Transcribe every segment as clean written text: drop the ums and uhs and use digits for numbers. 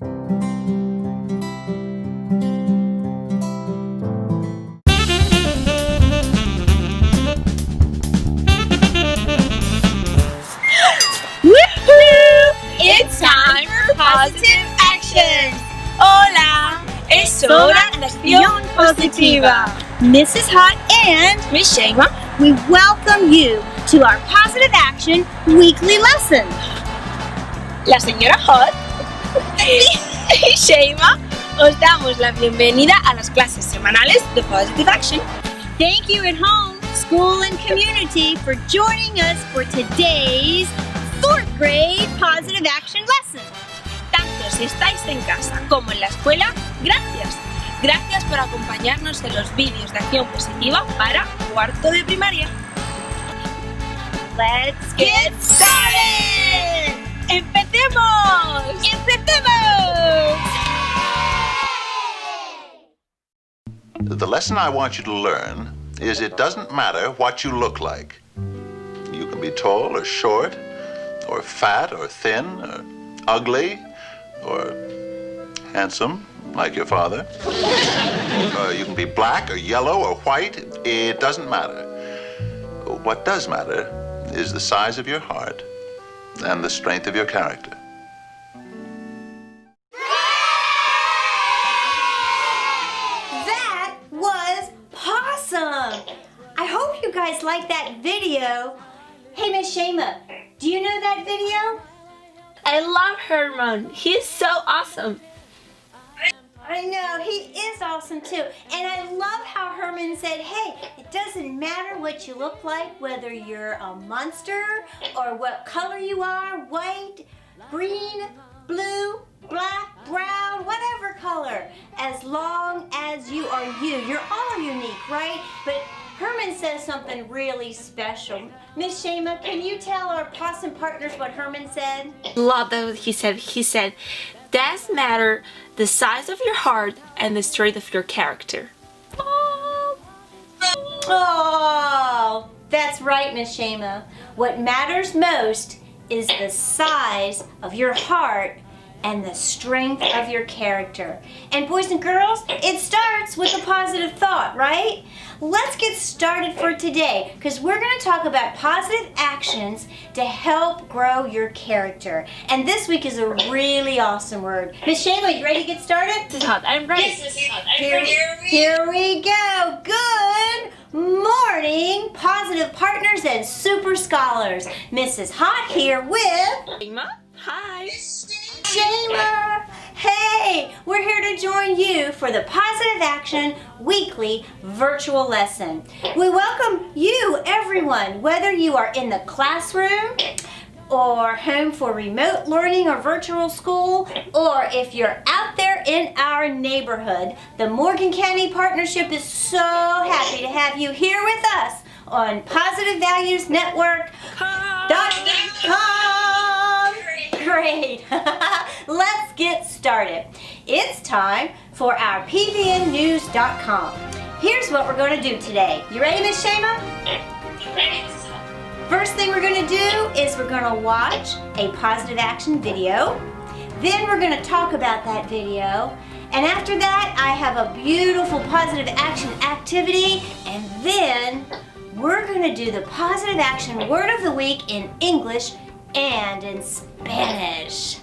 Woohoo! It's time for positive actions. Hola, es hora de acción positiva. Mrs. Hot and Miss Shema, we welcome you to our Positive Action weekly lesson. la señora Hot y Shema, os damos la bienvenida a las clases semanales de Positive Action. Thank you at home, school and community for joining us for today's 4th grade Positive Action lesson. Tanto si estáis en casa como en la escuela, gracias. Gracias por acompañarnos en los vídeos de acción positiva para cuarto de primaria. Let's get started! ¡Empecemos! ¡Empecemos! The lesson I want you to learn is it doesn't matter what you look like. You can be tall or short, or fat or thin, or ugly, or handsome, like your father. You can be black or yellow or white. It doesn't matter. What does matter is the size of your heart and the strength of your character. That was awesome! I hope you guys liked that video. Hey, Miss Shema, do you know that video? I love Herman. He's so awesome. I know, he is awesome too. And I love how Herman said, hey, it doesn't matter what you look like, whether you're a monster or what color you are, white, green, blue, black, brown, whatever color, as long as you are you. You're all unique, right? But Herman says something really special. Miss Shema, can you tell our possum partners what Herman said? Love that what he said. He said, doesn't matter the size of your heart and the strength of your character. Oh, that's right, Miss Shema. What matters most is the size of your heart and the strength of your character. And boys and girls, it starts with a positive thought, right? Let's get started for today because we're going to talk about positive actions to help grow your character. And this week is a really awesome word. Miss Shayla, you ready to get started? I'm ready. Here we go. Good morning, positive partners and super scholars. Mrs. Hot here with Shema, hi. Shayla. Hey, we're here to join you for the Positive Action weekly virtual lesson. We welcome you, everyone, whether you are in the classroom or home for remote learning or virtual school, or if you're out there in our neighborhood. The Morgan County Partnership is so happy to have you here with us on positivevaluesnetwork.com. Great. Let's get started. It's time for our pvnnews.com. Here's what we're going to do today. You ready, Miss Shema? Ready. First thing we're going to do is we're going to watch a positive action video. Then we're going to talk about that video. And after that, I have a beautiful positive action activity. And then we're going to do the positive action word of the week in English and in Spanish.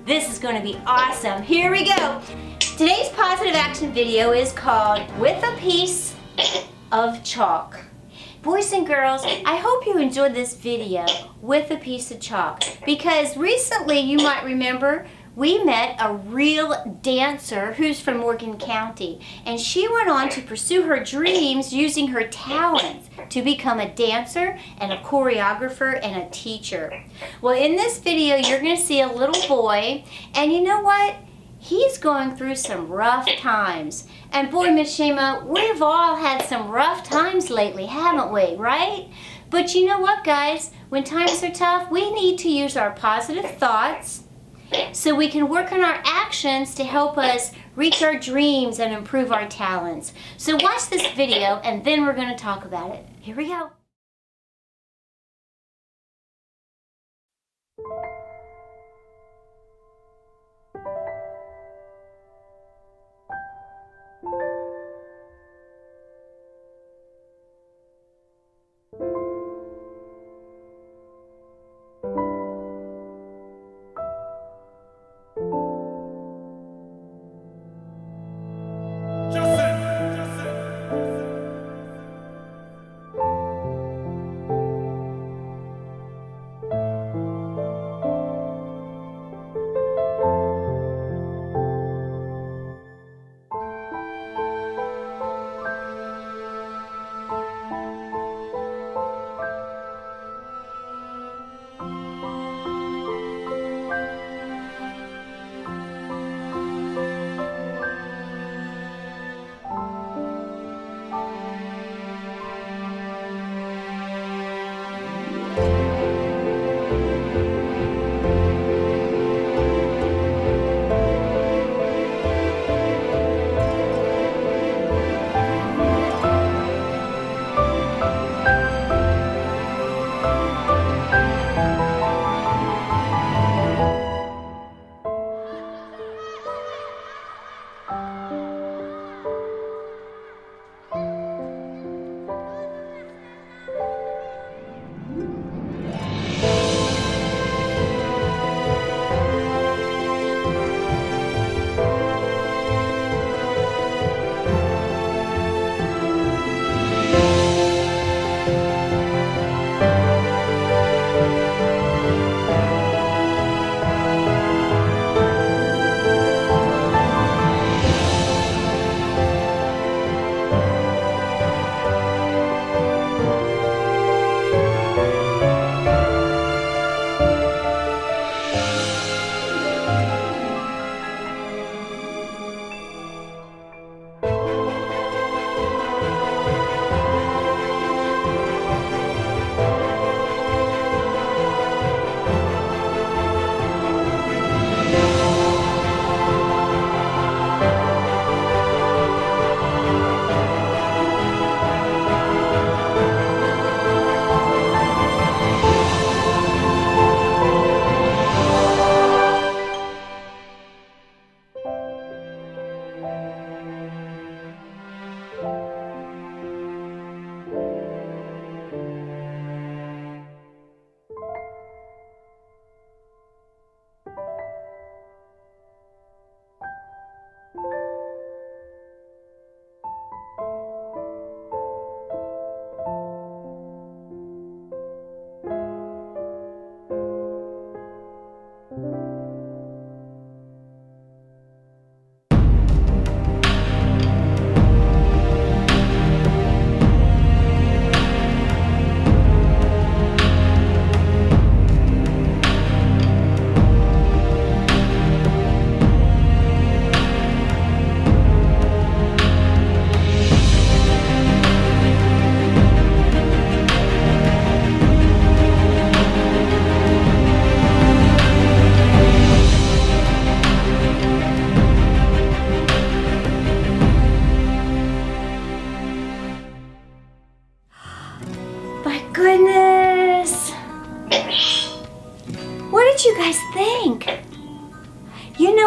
This is going to be awesome. Here we go. Today's positive action video is called With a Piece of Chalk. Boys and girls, I hope you enjoyed this video, With a Piece of Chalk, because recently you might remember we met a real dancer who's from Morgan County, and she went on to pursue her dreams using her talents to become a dancer and a choreographer and a teacher. Well, in this video, you're going to see a little boy, and you know what? He's going through some rough times. And boy, Miss Shema, we've all had some rough times lately, haven't we, right? But you know what, guys? When times are tough, we need to use our positive thoughts so we can work on our actions to help us reach our dreams and improve our talents. So watch this video and then we're going to talk about it. Here we go.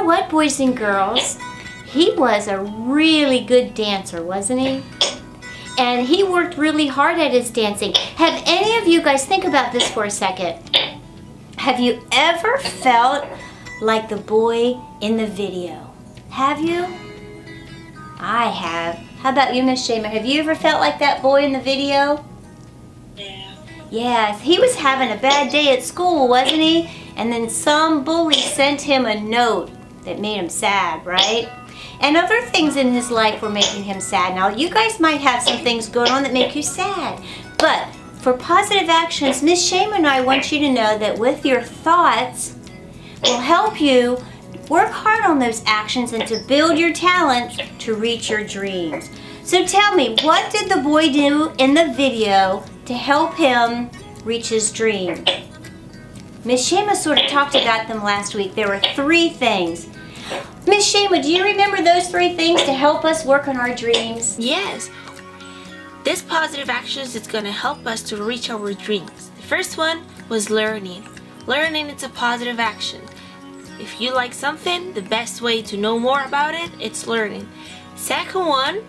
what, boys and girls? He was a really good dancer, wasn't he? And he worked really hard at his dancing. Have any of you guys, think about this for a second. Have you ever felt like the boy in the video? Have you? I have. How about you, Miss Shema? Have you ever felt like that boy in the video? Yeah. Yes, he was having a bad day at school, wasn't he? And then some bully sent him a note that made him sad, right? And other things in his life were making him sad. Now, you guys might have some things going on that make you sad. But for positive actions, Miss Shema and I want you to know that with your thoughts will help you work hard on those actions and to build your talent to reach your dreams. So tell me, what did the boy do in the video to help him reach his dream? Miss Shema sort of talked about them last week. There were 3 things. Miss Shema, do you remember those 3 things to help us work on our dreams? Yes. This positive actions is going to help us to reach our dreams. The first one was learning. Learning is a positive action. If you like something, the best way to know more about it, it's learning. Second one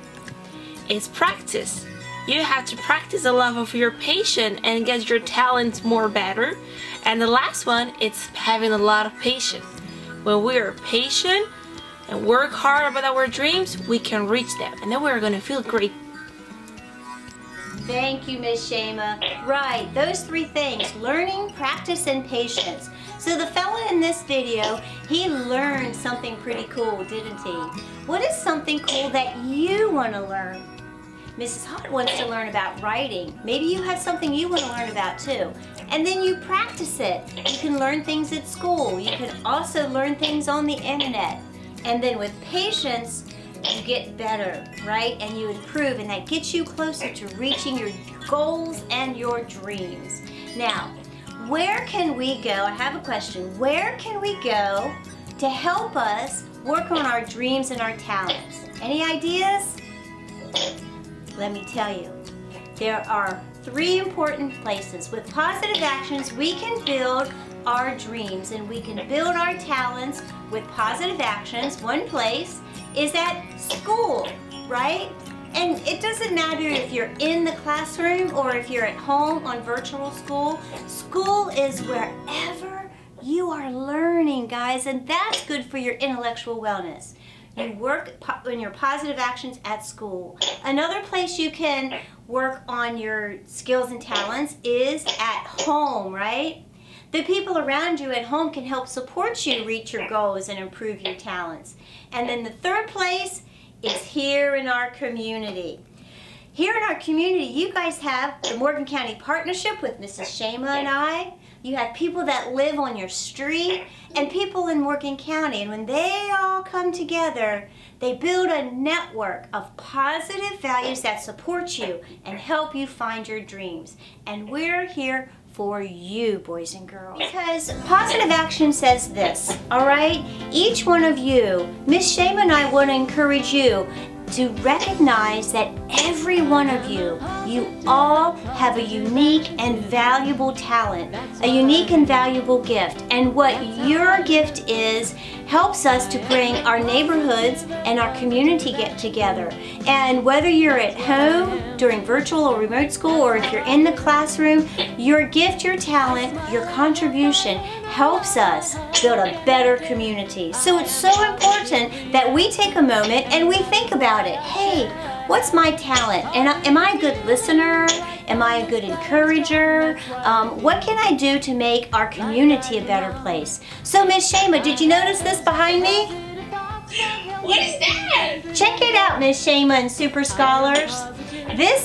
is practice. You have to practice a lot of your patience and get your talents more better. And the last one, it's having a lot of patience. When we are patient and work hard about our dreams, we can reach them, and then we're going to feel great. Thank you, Miss Shema. Right, those 3 things, learning, practice, and patience. So the fella in this video, he learned something pretty cool, didn't he? What is something cool that you want to learn? Mrs. Hott wants to learn about writing. Maybe you have something you want to learn about too. And then you practice it. You can learn things at school. You can also learn things on the internet. And then with patience, you get better, right? And you improve, and that gets you closer to reaching your goals and your dreams. Now, where can we go? I have a question. Where can we go to help us work on our dreams and our talents? Any ideas? Let me tell you, there are 3 important places. With positive actions, we can build our dreams and we can build our talents with positive actions. One place is at school, right? And it doesn't matter if you're in the classroom or if you're at home on virtual school. School is wherever you are learning, guys, and that's good for your intellectual wellness. You work on your positive actions at school. Another place you can work on your skills and talents is at home, right? The people around you at home can help support you reach your goals and improve your talents. And then the third place is here in our community. Here in our community, you guys have the Morgan County Partnership with Mrs. Shema and I. You have people that live on your street and people in Morgan County. And when they all come together, they build a network of positive values that support you and help you find your dreams. And we're here for you, boys and girls. Because positive action says this, all right? Each one of you, Miss Shema and I want to encourage you to recognize that every one of you, you all have a unique and valuable talent, a unique and valuable gift. And what your gift is helps us to bring our neighborhoods and our community get together. And whether you're at home during virtual or remote school, or if you're in the classroom, your gift, your talent, your contribution helps us build a better community. So it's so important that we take a moment and we think about it. Hey, what's my talent? And am I a good listener? Am I a good encourager? What can I do to make our community a better place? So Miss Shema, did you notice this behind me? What is that? Check it out, Miss Shema and Super Scholars. This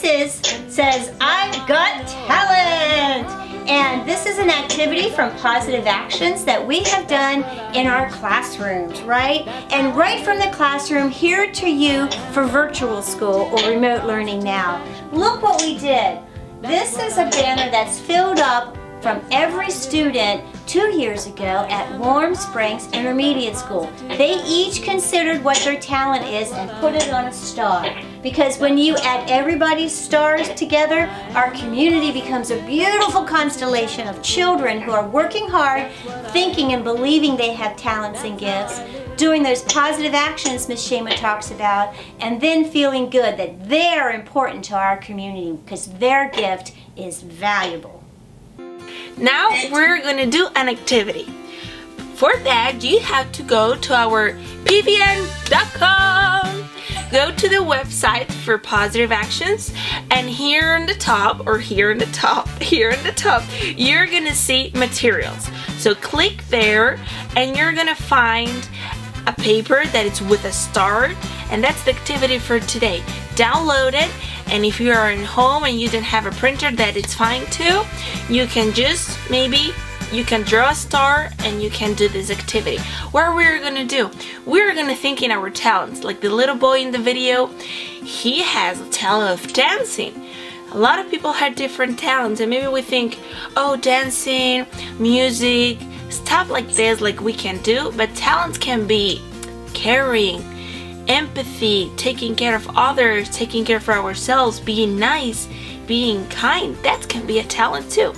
says, I've got talent. And this is an activity from Positive Actions that we have done in our classrooms, right? And right from the classroom here to you for virtual school or remote learning now. Look what we did. This is a banner that's filled up from every student 2 years ago at Warm Springs Intermediate School. They each considered what their talent is and put it on a star. Because when you add everybody's stars together, our community becomes a beautiful constellation of children who are working hard, thinking and believing they have talents and gifts, doing those positive actions Miss Shema talks about, and then feeling good that they're important to our community because their gift is valuable. Now we're going to do an activity. For that, you have to go to our pvn.com. Go to the website for positive actions, and here on the top, you're gonna see materials. So click there, and you're gonna find a paper that is with a star, and that's the activity for today. Download it, and if you are at home and you don't have a printer, that it's fine too. You can just you can draw a star and you can do this activity. What we're gonna do, we're gonna think in our talents. Like the little boy in the video, he has a talent of dancing. A lot of people have different talents, and maybe we think, oh, dancing, music, stuff like this, like we can do, but talents can be caring, empathy, taking care of others, taking care of ourselves, being nice, being kind. That can be a talent too.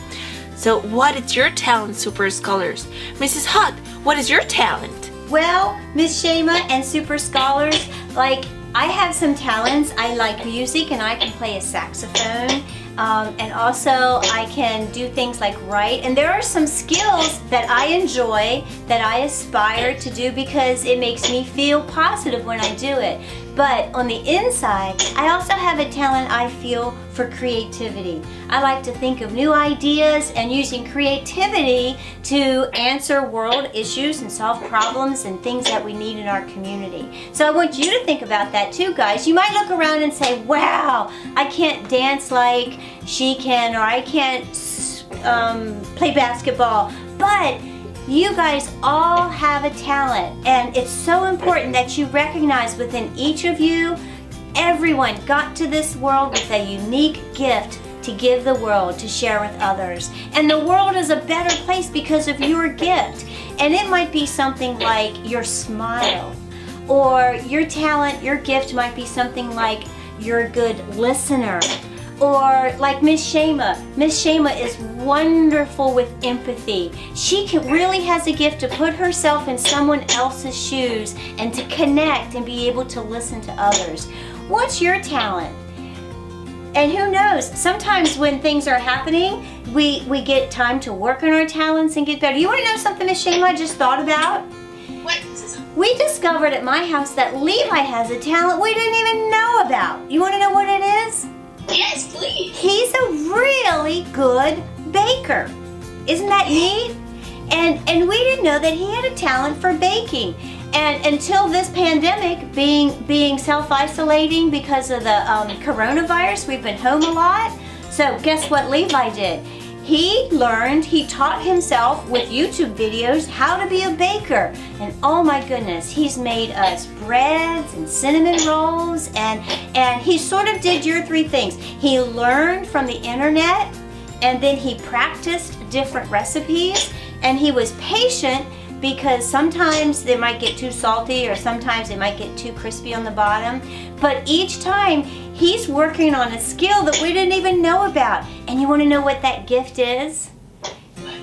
So what is your talent, Super Scholars? Mrs. Hot, what is your talent? Well, Miss Shema and Super Scholars, like I have some talents. I like music and I can play a saxophone. And also I can do things like write. And there are some skills that I enjoy, that I aspire to do because it makes me feel positive when I do it. But on the inside, I also have a talent I feel for creativity. I like to think of new ideas and using creativity to answer world issues and solve problems and things that we need in our community. So I want you to think about that too, guys. You might look around and say, wow, I can't dance like she can, or I can't play basketball. But you guys all have a talent, and it's so important that you recognize within each of you, everyone got to this world with a unique gift to give the world, to share with others. And the world is a better place because of your gift. And it might be something like your smile, or your talent, your gift might be something like you're a good listener. Or like Miss Shema. Miss Shema is wonderful with empathy. She really has a gift to put herself in someone else's shoes and to connect and be able to listen to others. What's your talent? And who knows, sometimes when things are happening, we get time to work on our talents and get better. You want to know something, Miss Shema, I just thought about? What? We discovered at my house that Levi has a talent we didn't even know about. You want to know what it is? Yes, please. He's a really good baker. Isn't that neat? And we didn't know that he had a talent for baking. And until this pandemic, being self-isolating because of the coronavirus, we've been home a lot. So guess what Levi did? He taught himself with YouTube videos how to be a baker. And oh my goodness, he's made us breads and cinnamon rolls, and he sort of did your three things. He learned from the internet, and then he practiced different recipes, and he was patient because sometimes they might get too salty or sometimes they might get too crispy on the bottom. But each time he's working on a skill that we didn't even know about. And you want to know what that gift is?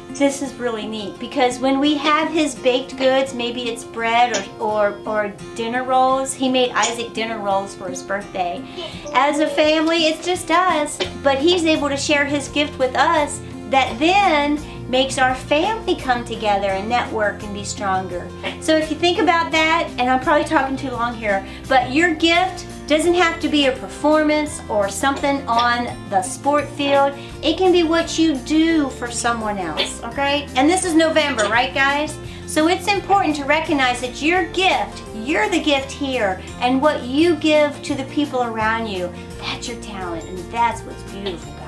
This is really neat because when we have his baked goods, maybe it's bread or dinner rolls. He made Isaac dinner rolls for his birthday. As a family, it's just us, but he's able to share his gift with us that then makes our family come together and network and be stronger. So if you think about that, and I'm probably talking too long here, but your gift doesn't have to be a performance or something on the sport field. It can be what you do for someone else, okay? And this is November, right guys? So it's important to recognize that your gift, you're the gift here, and what you give to the people around you, that's your talent, and that's what's beautiful, guys.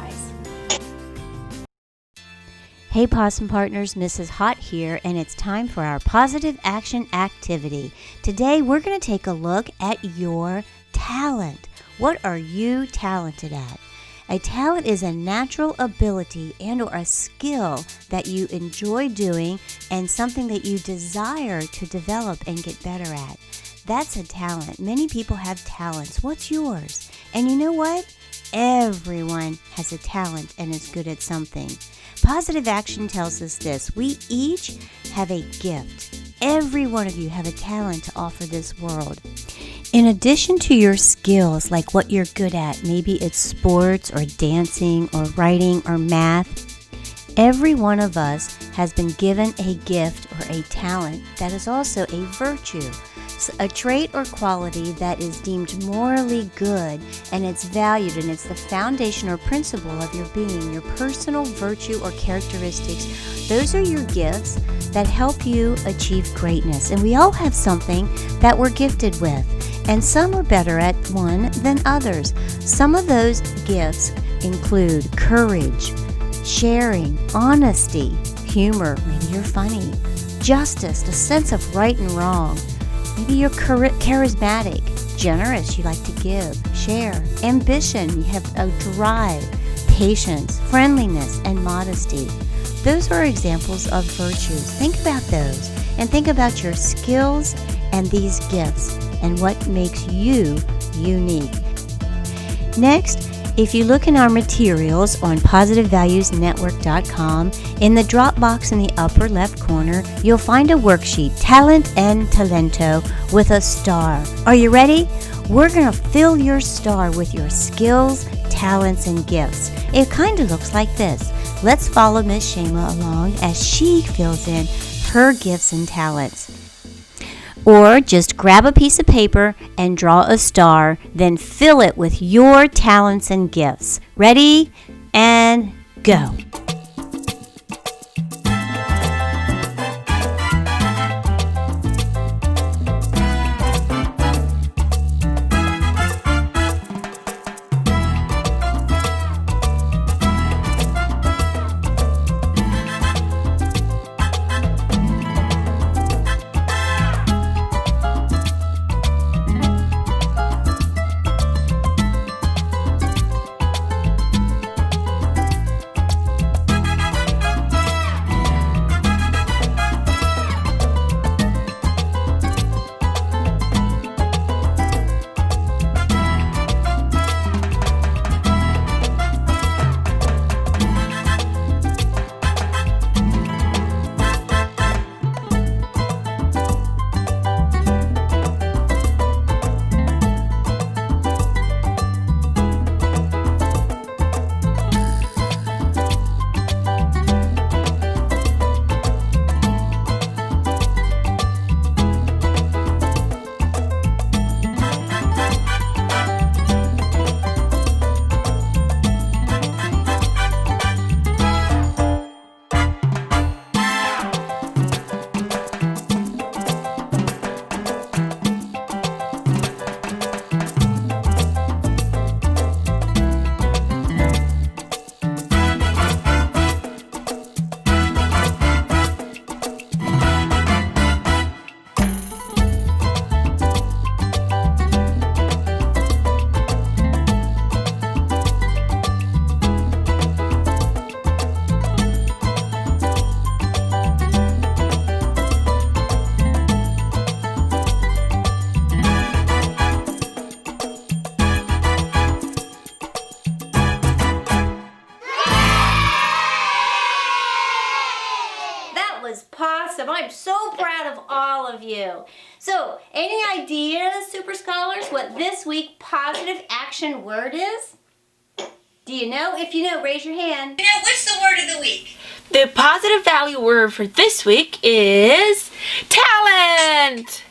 Hey Possum Partners, Mrs. Hot here, and it's time for our positive action activity. Today we're going to take a look at your talent. What are you talented at? A talent is a natural ability and or a skill that you enjoy doing and something that you desire to develop and get better at. That's a talent. Many people have talents. What's yours? And you know what? Everyone has a talent and is good at something. Positive action tells us this: we each have a gift. Every one of you have a talent to offer this world. In addition to your skills, like what you're good at, maybe it's sports or dancing or writing or math, every one of us has been given a gift or a talent that is also a virtue, a trait or quality that is deemed morally good, and it's valued, and it's the foundation or principle of your being, your personal virtue or characteristics. Those are your gifts that help you achieve greatness. And we all have something that we're gifted with, and some are better at one than others. Some of those gifts include courage, sharing, honesty, humor, maybe you're funny, justice, a sense of right and wrong. Maybe you're charismatic, generous, you like to give, share, ambition, you have a drive, patience, friendliness, and modesty. Those are examples of virtues. Think about those, and think about your skills and these gifts and what makes you unique. Next, if you look in our materials on positivevaluesnetwork.com, in the drop box in the upper left corner, you'll find a worksheet, Talent and Talento, with a star. Are you ready? We're going to fill your star with your skills, talents, and gifts. It kind of looks like this. Let's follow Miss Shema along as she fills in her gifts and talents. Or just grab a piece of paper and draw a star, then fill it with your talents and gifts. Ready? And go. I'm so proud of all of you. So, any ideas, Super Scholars, what this week's positive action word is? Do you know? If you know, raise your hand. You know, what's the word of the week? The positive value word for this week is talent.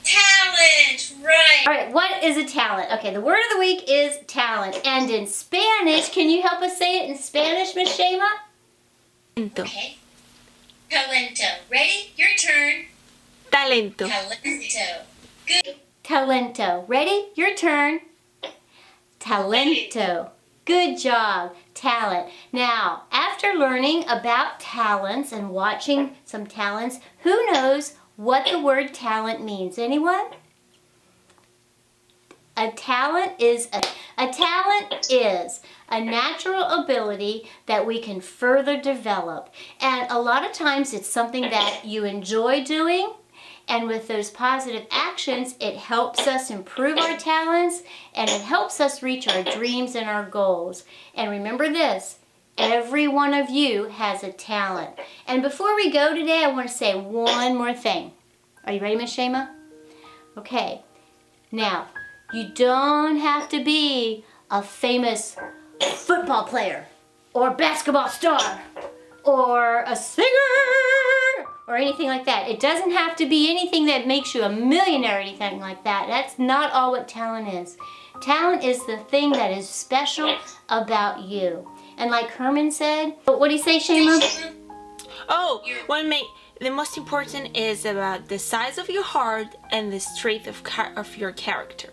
Talent, right. All right, what is a talent? Okay, the word of the week is talent. And in Spanish, can you help us say it in Spanish, Miss Shema? Okay. Talento. Ready? Your turn. Talento. Talento. Good. Talento. Ready? Your turn. Talento. Good job. Talent. Now, after learning about talents and watching some talents, who knows what the word talent means? Anyone? A talent is a natural ability that we can further develop. And a lot of times it's something that you enjoy doing. And with those positive actions, it helps us improve our talents and it helps us reach our dreams and our goals. And remember this, Every one of you has a talent. And before we go today, I want to say one more thing. Are you ready, Miss Shema? Okay. Now, you don't have to be a famous football player or basketball star or a singer or anything like that. It doesn't have to be anything that makes you a millionaire or anything like that. That's not all what talent is. Talent is the thing that is special about you. And like Herman said, what do you say, Shema? Oh, the most important is about the size of your heart and the strength of your character.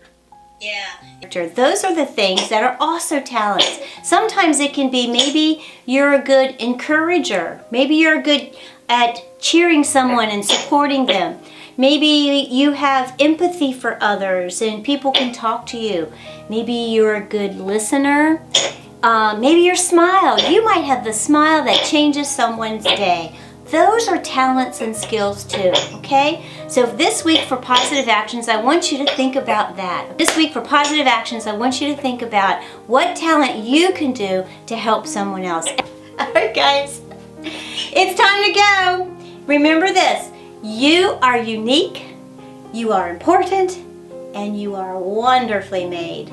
Yeah. Those are the things that are also talents. Sometimes it can be maybe you're a good encourager. Maybe you're good at cheering someone and supporting them. Maybe you have empathy for others and people can talk to you. Maybe you're a good listener. Maybe your smile. You might have the smile that changes someone's day. Those are talents and skills too, okay? So this week for Positive Actions, I want you to think about that. This week for Positive Actions, I want you to think about what talent you can do to help someone else. All right, guys, it's time to go. Remember this, you are unique, you are important, and you are wonderfully made.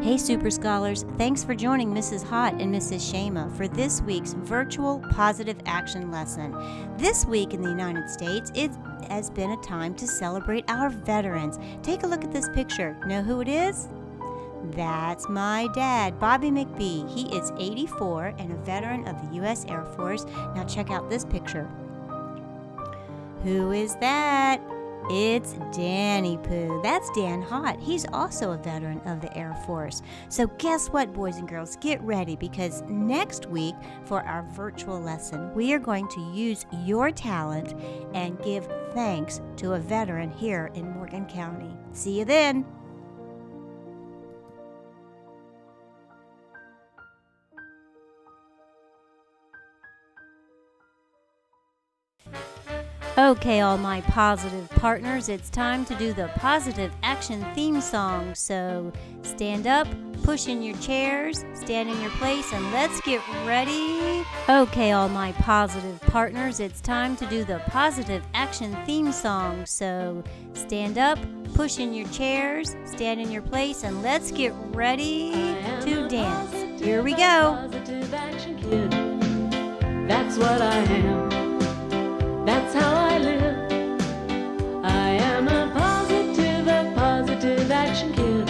Hey Super Scholars, thanks for joining Mrs. Hott and Mrs. Shema for this week's virtual positive action lesson. This week in the United States, it has been a time to celebrate our veterans. Take a look at this picture. Know who it is? That's my dad, Bobby McBee. He is 84 and a veteran of the U.S. Air Force. Now check out this picture. Who is that? It's Danny Pooh. That's Dan Hott. He's also a veteran of the Air Force. So guess what, boys and girls? Get ready, because next week for our virtual lesson, we are going to use your talent and give thanks to a veteran here in Morgan County. See you then. Okay, all my positive partners, it's time to do the positive action theme song. So stand up, push in your chairs, stand in your place, and let's get ready. Okay, all my positive partners, it's time to do the positive action theme song. So stand up, push in your chairs, stand in your place, and let's get ready to dance. Here we go. Positive action kid. That's what I am. That's how I live. I am a positive action kid.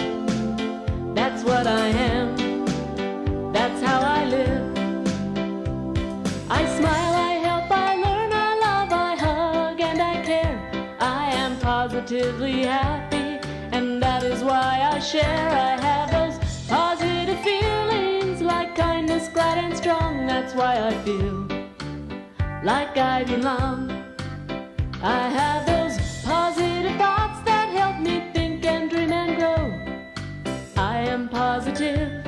That's what I am. That's how I live. I smile, I help, I learn, I love, I hug, and I care. I am positively happy, and that is why I share. I have those positive feelings, like kindness, glad and strong. That's why I feel like I belong. I have those positive thoughts that help me think and dream and grow. I am positive,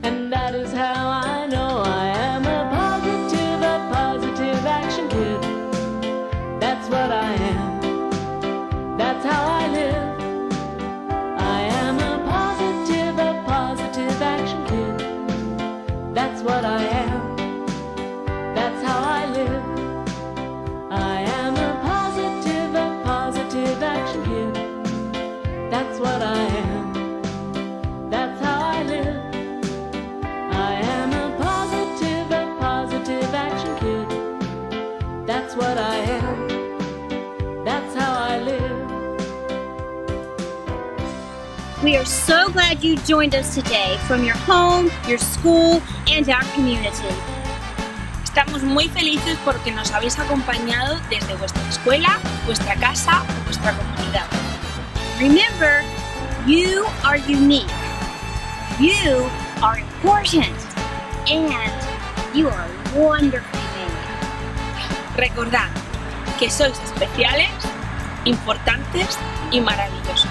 and that is how I know I am a positive action kid. That's what I am. That's how I live. I am a positive action kid. That's what I am. That's how I live. I am a positive action kid. That's what I am. That's how I live. I am a positive action kid. That's what I am. That's how I live. We are so glad you joined us today from your home, your school, and our community. Estamos muy felices porque nos habéis acompañado desde vuestra escuela, vuestra casa o vuestra comunidad. Remember, you are unique, you are important, and you are wonderfully made. Recordad que sois especiales, importantes y maravillosos.